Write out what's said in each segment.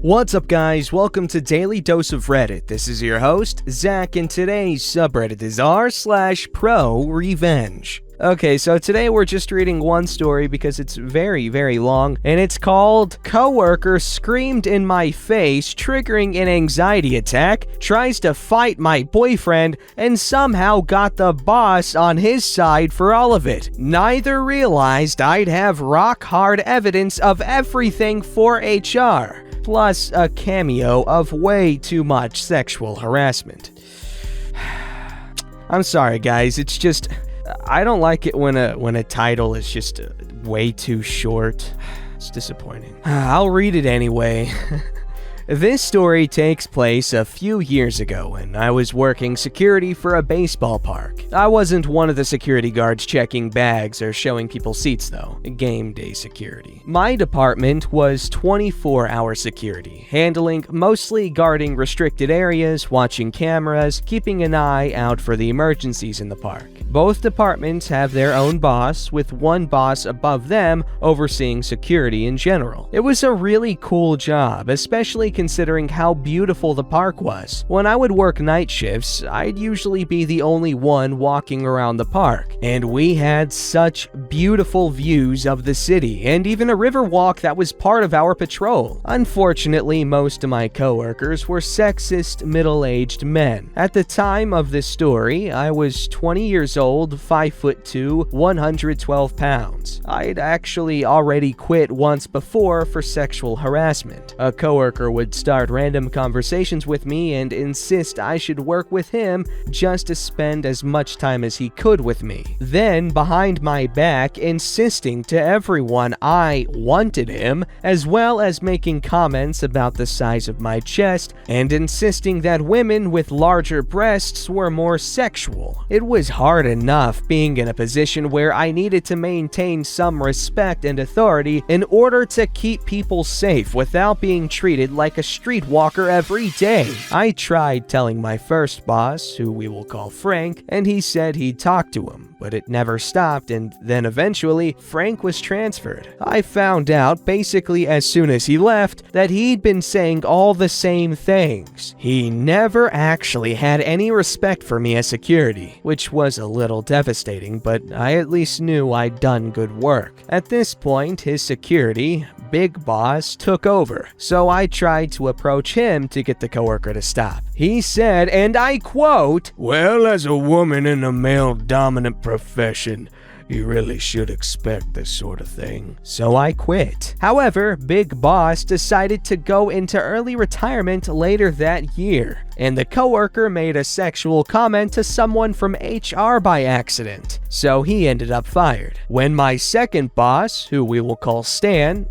What's up, guys? Welcome to Daily Dose of Reddit. This is your host, Zach, and today's subreddit is r/ProRevenge. Okay, so today we're just reading one story because it's very, very long, and it's called "Coworker Screamed in My Face, Triggering an Anxiety Attack, Tries to Fight My Boyfriend, and Somehow Got the Boss on His Side for All of It. Neither realized I'd have rock-hard evidence of everything for HR. Plus a cameo of way too much sexual harassment." I'm sorry, guys, it's just... I don't like it when a title is just way too short. It's disappointing. I'll read it anyway. This story takes place a few years ago when I was working security for a baseball park. I wasn't one of the security guards checking bags or showing people seats though, game day security. My department was 24-hour security, handling mostly guarding restricted areas, watching cameras, keeping an eye out for the emergencies in the park. Both departments have their own boss, with one boss above them overseeing security in general. It was a really cool job, especially considering how beautiful the park was. When I would work night shifts, I'd usually be the only one walking around the park, and we had such beautiful views of the city, and even a river walk that was part of our patrol. Unfortunately, most of my coworkers were sexist, middle-aged men. At the time of this story, I was 20 years old, 5'2", 112 pounds. I'd actually already quit once before for sexual harassment. A coworker would start random conversations with me and insist I should work with him just to spend as much time as he could with me. Then, behind my back, insisting to everyone I wanted him, as well as making comments about the size of my chest and insisting that women with larger breasts were more sexual. It was hard enough being in a position where I needed to maintain some respect and authority in order to keep people safe without being treated like a streetwalker every day. I tried telling my first boss, who we will call Frank, and he said he'd talk to him, but it never stopped, and then eventually Frank was transferred. I found out basically as soon as he left that he'd been saying all the same things. He never actually had any respect for me as security, which was a little devastating, but I at least knew I'd done good work. At this point, his security, Big Boss, took over, so I tried to approach him to get the coworker to stop. He said, and I quote, "Well, as a woman in a male-dominant profession, you really should expect this sort of thing." So I quit. However, Big Boss decided to go into early retirement later that year, and the coworker made a sexual comment to someone from HR by accident, so he ended up fired. When my second boss, who we will call Satan,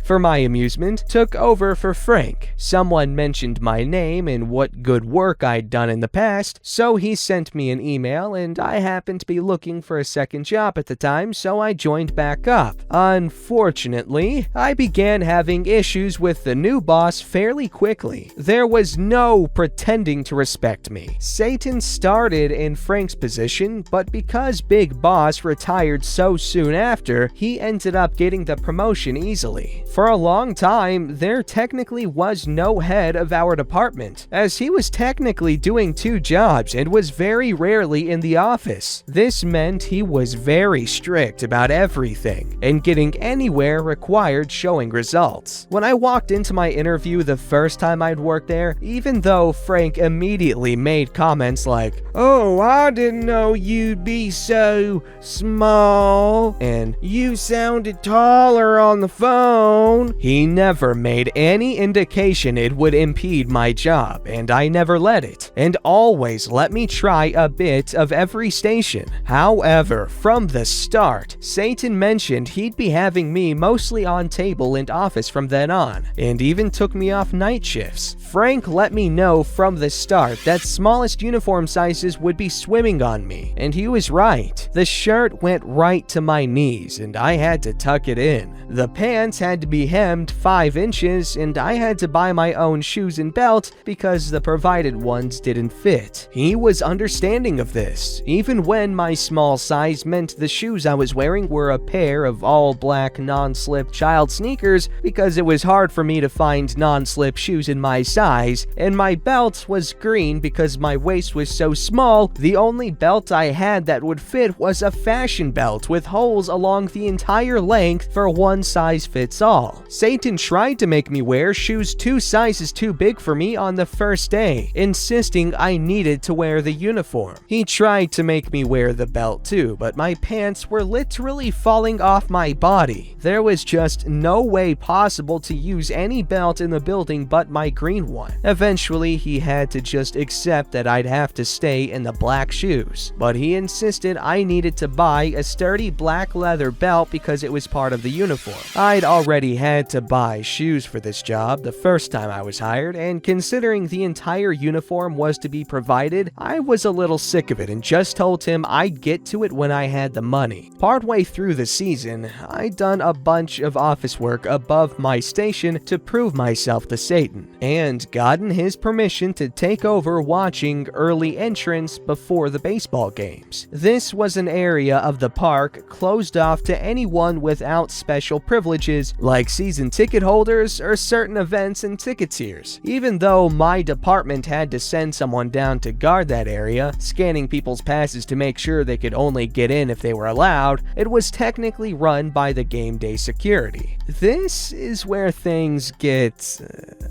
for my amusement, took over for Frank, someone mentioned my name and what good work I'd done in the past, so he sent me an email, and I happened to be looking for a second job at the time, so I joined back up. Unfortunately, I began having issues with the new boss fairly quickly. There was no pretending to respect me. Satan started in Frank's position, but because Big Boss retired so soon after, he ended up getting the promotion easily. For a long time, there technically was no head of our department, as he was technically doing two jobs and was very rarely in the office. This meant he was very strict about everything, and getting anywhere required showing results. When I walked into my interview the first time I'd worked there, even though Frank immediately made comments like, "Oh, I didn't know you'd be so small," and "you sounded taller on the phone," he never made any indication it would impede my job, and I never let it, and always let me try a bit of every station. However, from the start, Satan mentioned he'd be having me mostly on table and office from then on, and even took me off night shifts. Frank instinct let me know from the start that smallest uniform sizes would be swimming on me, and he was right. The shirt went right to my knees, and I had to tuck it in. The pants had to be hemmed 5 inches, and I had to buy my own shoes and belt because the provided ones didn't fit. He was understanding of this, even when my small size meant the shoes I was wearing were a pair of all-black non-slip child sneakers because it was hard for me to find non-slip shoes in my size, and my belt was green because my waist was so small. The only belt I had that would fit was a fashion belt with holes along the entire length for one size fits all. Satan tried to make me wear shoes 2 sizes too big for me on the first day, insisting I needed to wear the uniform. He tried to make me wear the belt too, but my pants were literally falling off my body. There was just no way possible to use any belt in the building but my green one. Eventually, he had to just accept that I'd have to stay in the black shoes, but he insisted I needed to buy a sturdy black leather belt because it was part of the uniform. I'd already had to buy shoes for this job the first time I was hired, and considering the entire uniform was to be provided, I was a little sick of it and just told him I'd get to it when I had the money. Partway through the season, I'd done a bunch of office work above my station to prove myself to Satan, and gotten his permission to take over watching early entrance before the baseball games. This was an area of the park closed off to anyone without special privileges like season ticket holders or certain events and ticketiers. Even though my department had to send someone down to guard that area, scanning people's passes to make sure they could only get in if they were allowed, it was technically run by the game day security. This is where things get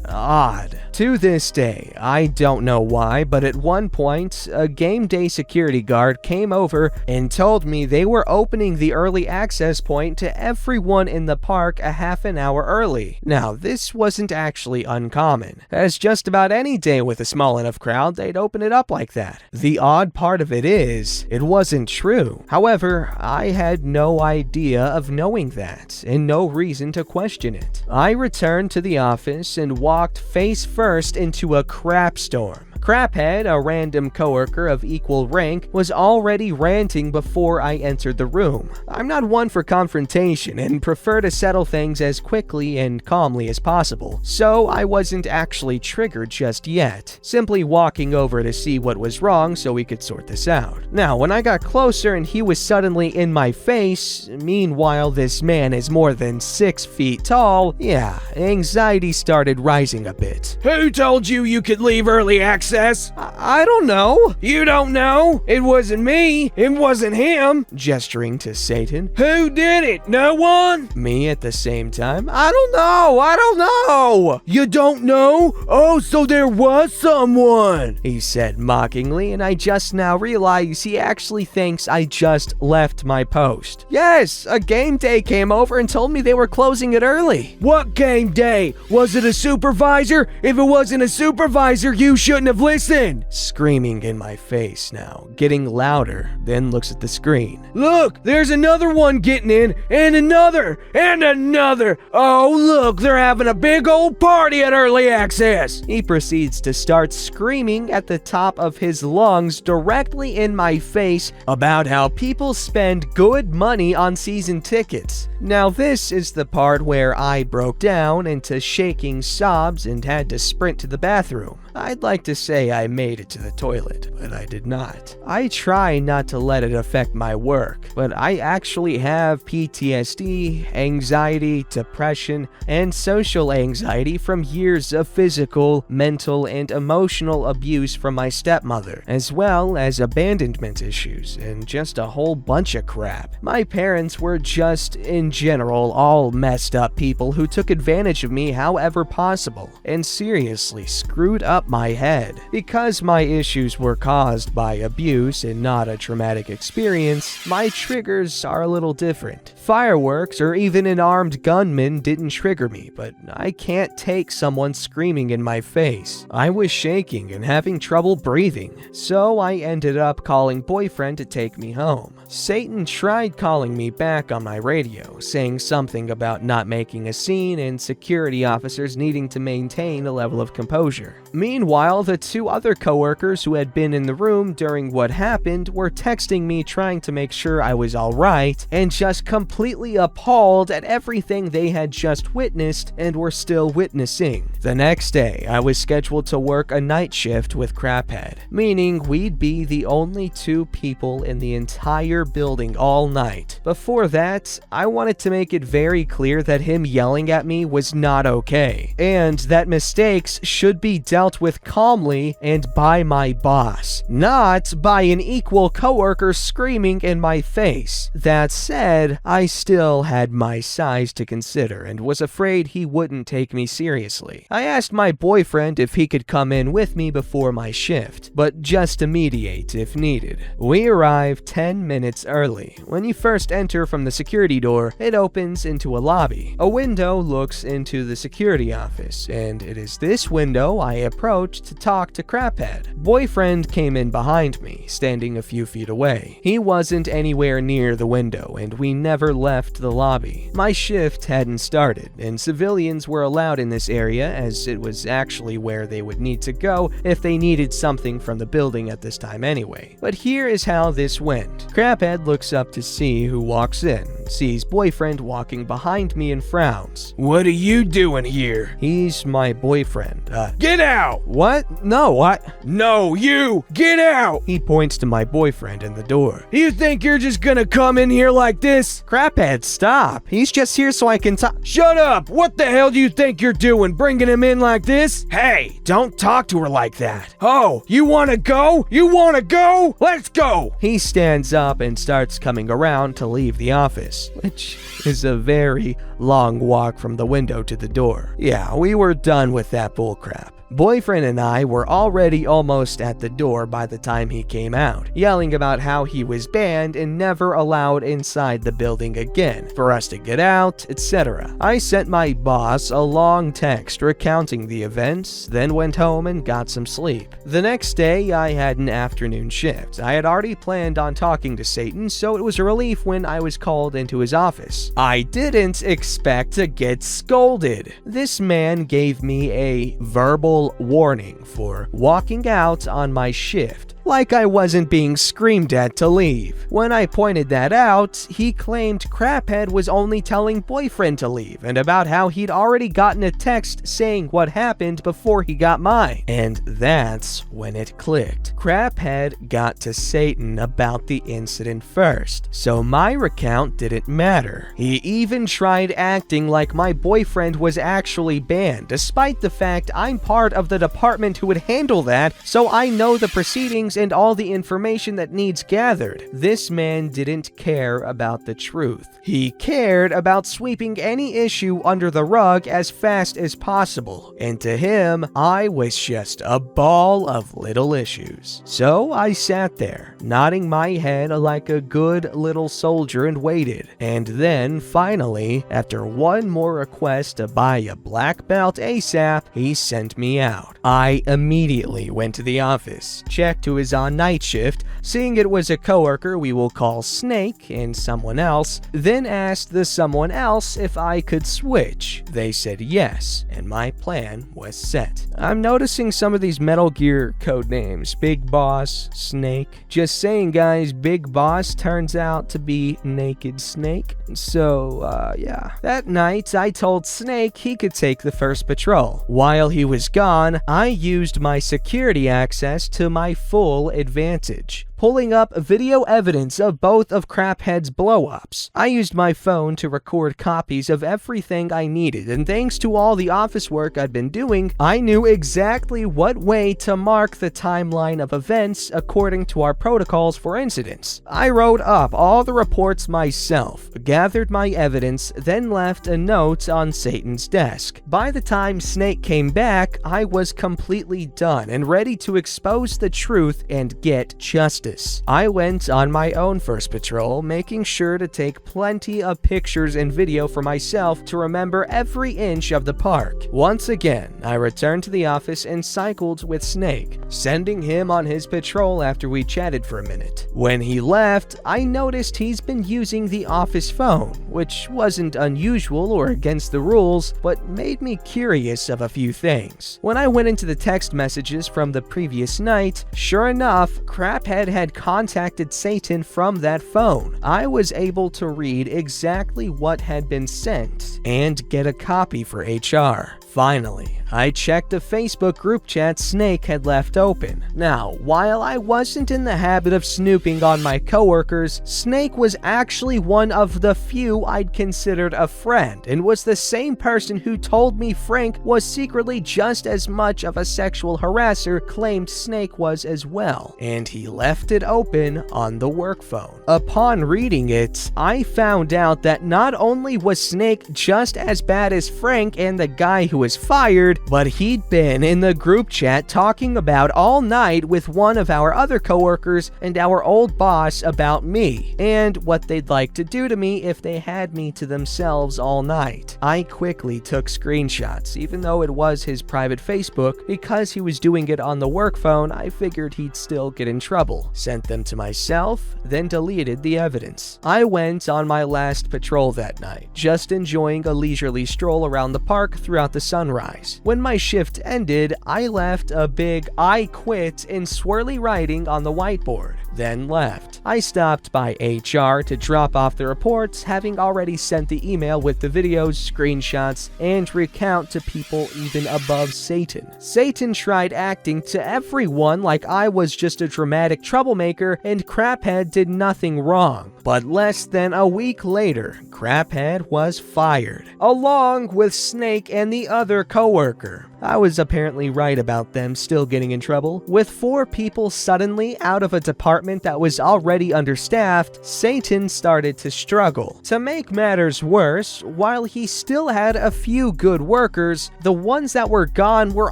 odd. To this day, I don't know why, but at one point, a game day security guard came over and told me they were opening the early access point to everyone in the park a half an hour early. Now, this wasn't actually uncommon, as just about any day with a small enough crowd, they'd open it up like that. The odd part of it is, it wasn't true. However, I had no idea of knowing that, and no reason to question it. I returned to the office and walked face first into a crap storm. Craphead, a random coworker of equal rank, was already ranting before I entered the room. I'm not one for confrontation and prefer to settle things as quickly and calmly as possible, so I wasn't actually triggered just yet, simply walking over to see what was wrong so we could sort this out. Now, when I got closer and he was suddenly in my face, meanwhile this man is more than 6 feet tall, yeah, anxiety started rising a bit. Who told you you could leave early access? I don't know. You don't know? It wasn't me. It wasn't him. Gesturing to Satan. Who did it? No one? Me at the same time. I don't know. You don't know? Oh, so there was someone, he said mockingly, and I just now realized he actually thinks I just left my post. Yes, a game day came over and told me they were closing it early. What game day? Was it a supervisor? If it wasn't a supervisor, you shouldn't have listened. Screaming in my face now, getting louder, then looks at the screen. Look, there's another one getting in, and another, and another. Oh, look, they're having a big old party at early access. He proceeds to start screaming at the top of his lungs directly in my face about how people spend good money on season tickets. Now this is the part where I broke down into shaking sobs and had to sprint to the bathroom. I'd like to say I made it to the toilet, but I did not. I try not to let it affect my work, but I actually have PTSD, anxiety, depression, and social anxiety from years of physical, mental, and emotional abuse from my stepmother, as well as abandonment issues and just a whole bunch of crap. My parents were just, in general, all messed up people who took advantage of me however possible, and seriously screwed up my head. Because my issues were caused by abuse and not a traumatic experience, my triggers are a little different. Fireworks or even an armed gunman didn't trigger me, but I can't take someone screaming in my face. I was shaking and having trouble breathing, so I ended up calling boyfriend to take me home. Satan tried calling me back on my radio, saying something about not making a scene and security officers needing to maintain a level of composure. Meanwhile, the two other coworkers who had been in the room during what happened were texting me trying to make sure I was alright and just completely appalled at everything they had just witnessed and were still witnessing. The next day, I was scheduled to work a night shift with Craphead, meaning we'd be the only two people in the entire building all night. Before that, I wanted to make it very clear that him yelling at me was not okay, and that mistakes should be dealt with calmly and by my boss, not by an equal coworker screaming in my face. That said, I still had my size to consider and was afraid he wouldn't take me seriously. I asked my boyfriend if he could come in with me before my shift, but just to mediate if needed. We arrived 10 minutes early. When you first enter from the security door, it opens into a lobby. A window looks into the security office, and it is this window I approached to talk to Craphead. Boyfriend came in behind me, standing a few feet away. He wasn't anywhere near the window, and we never left the lobby. My shift hadn't started, and civilians were allowed in this area as it was actually where they would need to go if they needed something from the building at this time anyway. But here is how this went. Craphead looks up to see who walks in, sees boyfriend walking behind me and frowns. What are you doing here? He's my boyfriend. Get out! What? No, what? No, you! Get out! He points to my boyfriend in the door. You think you're just gonna come in here like this? Craphead, stop. He's just here so I can talk. Shut up! What the hell do you think you're doing, bringing him in like this? Hey, don't talk to her like that. Oh, you wanna go? You wanna go? Let's go! He stands up and starts coming around to leave the office, which is a very long walk from the window to the door. Yeah, we were done with that bullcrap. Boyfriend and I were already almost at the door by the time he came out, yelling about how he was banned and never allowed inside the building again, for us to get out, etc. I sent my boss a long text recounting the events, then went home and got some sleep. The next day, I had an afternoon shift. I had already planned on talking to Satan, so it was a relief when I was called into his office. I didn't expect to get scolded. This man gave me a verbal warning for walking out on my shift, like I wasn't being screamed at to leave. When I pointed that out, he claimed Craphead was only telling boyfriend to leave and about how he'd already gotten a text saying what happened before he got mine. And that's when it clicked. Craphead got to Satan about the incident first, so my recount didn't matter. He even tried acting like my boyfriend was actually banned, despite the fact I'm part of the department who would handle that, so I know the proceedings and all the information that needs gathered. This man didn't care about the truth. He cared about sweeping any issue under the rug as fast as possible, and to him, I was just a ball of little issues. So I sat there, nodding my head like a good little soldier and waited. And then, finally, after one more request to buy a black belt ASAP, he sent me out. I immediately went to the office, checked who is on night shift, seeing it was a coworker we will call Snake and someone else, then asked the someone else if I could switch. They said yes, and my plan was set. I'm noticing some of these Metal Gear code names. Big Boss, Snake. Just saying guys, Big Boss turns out to be Naked Snake. So, yeah. That night, I told Snake he could take the first patrol. While he was gone, I used my security access to my full advantage. pulling up video evidence of both of Craphead's blow-ups. I used my phone to record copies of everything I needed, and thanks to all the office work I'd been doing, I knew exactly what way to mark the timeline of events according to our protocols for incidents. I wrote up all the reports myself, gathered my evidence, then left a note on Satan's desk. By the time Snake came back, I was completely done and ready to expose the truth and get justice. I went on my own first patrol, making sure to take plenty of pictures and video for myself to remember every inch of the park. Once again, I returned to the office and cycled with Snake, sending him on his patrol after we chatted for a minute. When he left, I noticed he's been using the office phone, which wasn't unusual or against the rules, but made me curious of a few things. When I went into the text messages from the previous night, sure enough, Craphead had contacted Satan from that phone. I was able to read exactly what had been sent and get a copy for HR. Finally, I checked a Facebook group chat Snake had left open. Now, while I wasn't in the habit of snooping on my coworkers, Snake was actually one of the few I'd considered a friend, and was the same person who told me Frank was secretly just as much of a sexual harasser claimed Snake was as well, and he left it open on the work phone. Upon reading it, I found out that not only was Snake just as bad as Frank and the guy who was fired, but he'd been in the group chat talking about all night with one of our other coworkers and our old boss about me, and what they'd like to do to me if they had me to themselves all night. I quickly took screenshots, even though it was his private Facebook. Because he was doing it on the work phone, I figured he'd still get in trouble. Sent them to myself, then deleted the evidence. I went on my last patrol that night, just enjoying a leisurely stroll around the park throughout the sunrise. When my shift ended, I left a big "I quit" in swirly writing on the whiteboard, then left. I stopped by HR to drop off the reports, having already sent the email with the videos, screenshots, and recount to people even above Satan. Satan tried acting to everyone like I was just a dramatic troublemaker and Craphead did nothing wrong. But less than a week later, Craphead was fired, along with Snake and the other coworker. I was apparently right about them still getting in trouble. With 4 people suddenly out of a department that was already understaffed, Satan started to struggle. To make matters worse, while he still had a few good workers, the ones that were gone were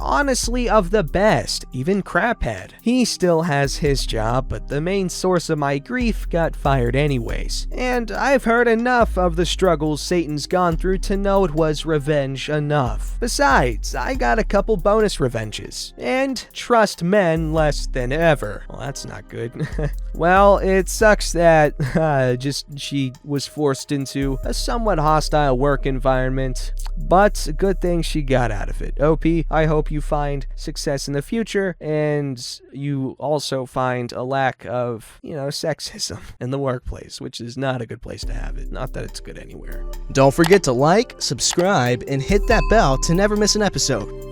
honestly of the best, even Craphead. He still has his job, but the main source of my grief got fired anyways. And I've heard enough of the struggles Satan's gone through to know it was revenge enough. Besides, I got a couple bonus revenges, and trust men less than ever. Well, that's not good. Well, it sucks that she was forced into a somewhat hostile work environment, but good thing she got out of it. OP, I hope you find success in the future, and you also find a lack of, sexism in the workplace, which is not a good place to have it. Not that it's good anywhere. Don't forget to like, subscribe, and hit that bell to never miss an episode.